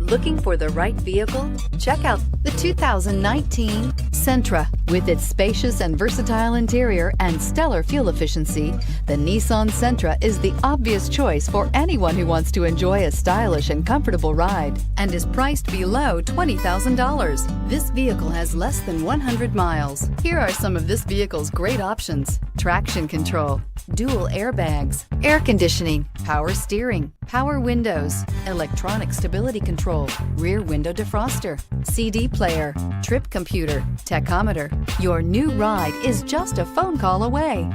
Looking for the right vehicle? Check out the 2019 Sentra. With its spacious and versatile interior and stellar fuel efficiency, the Nissan Sentra is the obvious choice for anyone who wants to enjoy a stylish and comfortable ride and is priced below $20,000. This vehicle has less than 100 miles. Here are some of this vehicle's great options: traction control, dual airbags, air conditioning, power steering, power windows, electronic stability control, rear window defroster, CD player, trip computer, tachometer. Your new ride is just a phone call away.